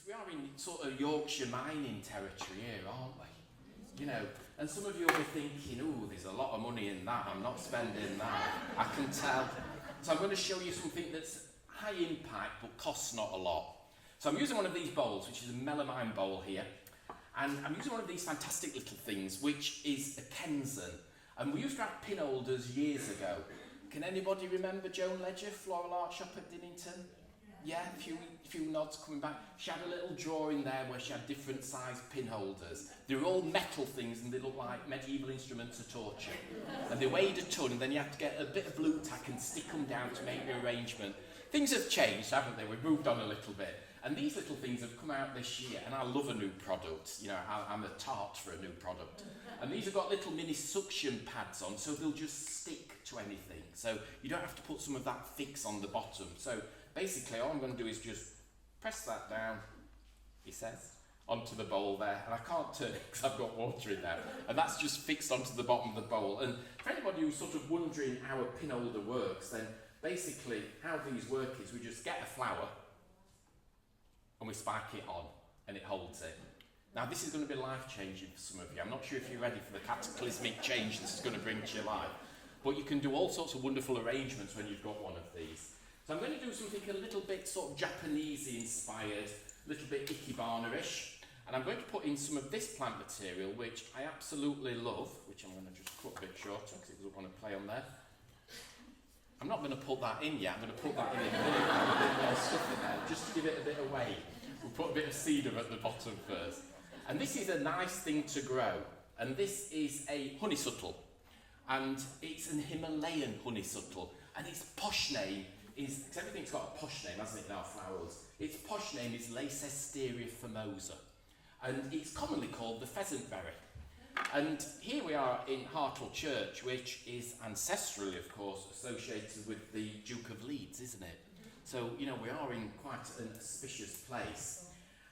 we are in sort of Yorkshire mining territory here, aren't we? You know, and some of you will be thinking, oh, there's a lot of money in that, I'm not spending that. I can tell. So I'm going to show you something that's high impact but costs not a lot. So I'm using one of these bowls, which is a melamine bowl here. And I'm using one of these fantastic little things, which is a Kensen. And we used to have Pinholders years ago. Can anybody remember Joan Ledger, Floral Art Shop at Dinnington? Yeah, a few nods coming back. She had a little drawer in there where she had different sized pinholders. They were all metal things and they looked like medieval instruments of torture. And they weighed a ton, and then you had to get a bit of blue tack and stick them down to make the arrangement. Things have changed, haven't they? We've moved on a little bit. And these little things have come out this year, and I love a new product. You know, I'm a tart for a new product. And these have got little mini suction pads on, so they'll just stick to anything. So you don't have to put some of that fix on the bottom. So basically, all I'm going to do is just press that down, he says, onto the bowl there. And I can't turn it because I've got water in there. And that's just fixed onto the bottom of the bowl. And for anybody who's sort of wondering how a pinholder works, then basically how these work is we just get a flower and we spike it on and it holds it. Now this is going to be life-changing for some of you. I'm not sure if you're ready for the cataclysmic change this is going to bring to your life. But you can do all sorts of wonderful arrangements when you've got one of these. So I'm going to do something a little bit sort of Japanesey inspired, a little bit ikebana-ish. And I'm going to put in some of this plant material, which I absolutely love, which I'm going to just cut a bit shorter because it doesn't want to play on there. I'm not going to put that in yet, I'm going to put that in a minute. A bit more stuff in there, just to give it a bit of weight. We'll put a bit of cedar at the bottom first. And this is a nice thing to grow. And this is a honeysuckle. And it's an Himalayan honeysuckle. And its posh name is, because everything's got a posh name, hasn't it, now, flowers. Its posh name is Lacesteria famosa. And it's commonly called the pheasant berry. And here we are in Hartle Church, which is ancestrally, of course, associated with the Duke of Leeds, isn't it? So, you know, we are in quite an auspicious place.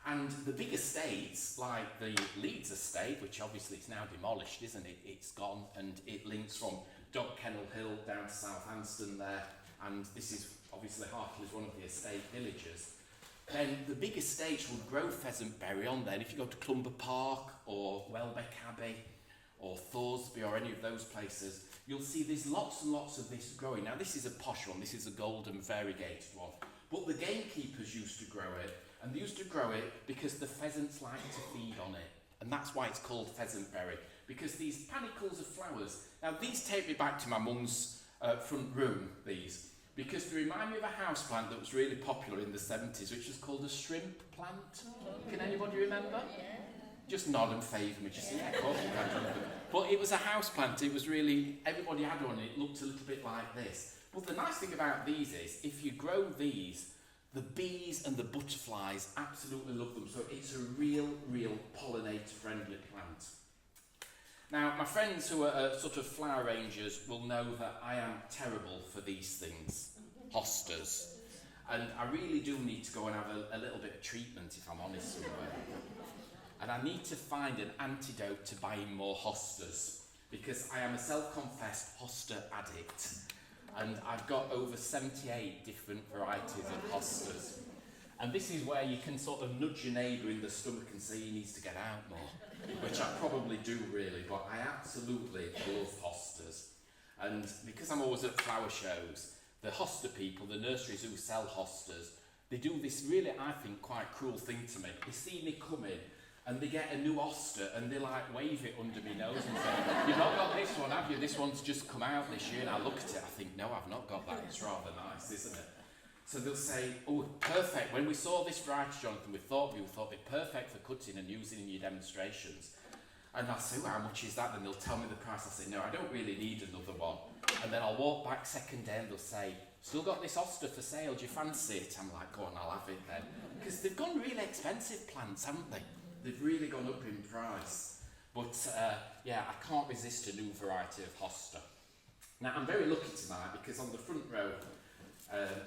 And the big estates, like the Leeds estate, which obviously is now demolished, isn't it? It's gone, and it links from Dog Kennel Hill down to Southampton there. And this is, obviously, Hartle is one of the estate villages. Then the big estates would grow pheasant berry on there. And if you go to Clumber Park or Welbeck Abbey or Thoresby or any of those places, you'll see there's lots and lots of this growing. Now this is a posh one, this is a golden variegated one. But the gamekeepers used to grow it, and they used to grow it because the pheasants like to feed on it. And that's why it's called pheasant berry, because these panicles of flowers, now these take me back to my mum's front room, these. Because they remind me of a house plant that was really popular in the 70s, which was called a shrimp plant. Can anybody remember? Yeah. Just nod and favour me, just say, yeah, of course you can, Jonathan. But it was a house plant, it was really, everybody had one, it looked a little bit like this. But the nice thing about these is, if you grow these, the bees and the butterflies absolutely love them. So it's a real pollinator-friendly plant. Now, my friends who are sort of flower rangers will know that I am terrible for these things, hostas. And I really do need to go and have a little bit of treatment, if I'm honest, somewhere. And I need to find an antidote to buying more hostas, because I am a self-confessed hosta addict. And I've got over 78 different varieties of hostas. And this is where you can sort of nudge your neighbour in the stomach and say he needs to get out more, which I probably do really, but I absolutely love hostas. And because I'm always at flower shows, the hosta people, the nurseries who sell hostas, they do this really, I think, quite cruel thing to me. They see me come in and they get a new hosta and they like wave it under my nose and say, you've not got this one, have you? This one's just come out this year. And I look at it, I think, no, I've not got that. It's rather nice, isn't it? So they'll say, oh, perfect. When we saw this variety, Jonathan, we thought it'd be perfect for cutting and using in your demonstrations. And I'll say, well, how much is that? And they'll tell me the price. I'll say, no, I don't really need another one. And then I'll walk back second day and they'll say, still got this hosta for sale, do you fancy it? I'm like, go on, I'll have it then. Because they've gone really expensive plants, haven't they? They've really gone up in price. But yeah, I can't resist a new variety of hosta. Now, I'm very lucky tonight because on the front row,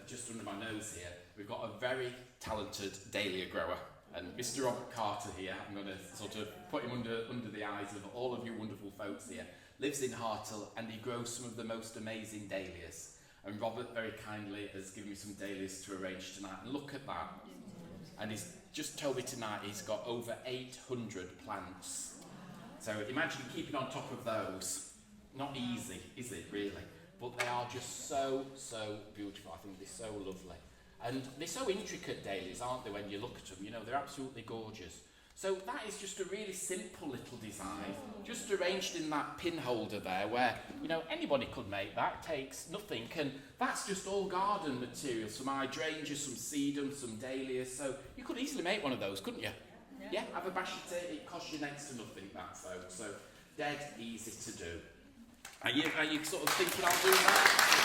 just under my nose here, we've got a very talented dahlia grower. And Mr. Robert Carter here, I'm going to sort of put him under the eyes of all of you wonderful folks here, lives in Hartle and he grows some of the most amazing dahlias. And Robert very kindly has given me some dahlias to arrange tonight. And look at that. And just told me tonight he's got over 800 plants. So imagine keeping on top of those. Not easy, is it really? But they are just so, so beautiful. I think they're so lovely. And they're so intricate dahlias, aren't they, when you look at them? You know, they're absolutely gorgeous. So that is just a really simple little design, just arranged in that pin holder there where, you know, anybody could make that, takes nothing. And that's just all garden material, some hydrangeas, some sedum, some dahlias. So you could easily make one of those, couldn't you? Yeah, have a bash at it. It costs you next to nothing, that, folks. So dead easy to do. Are you sort of thinking I'll do that?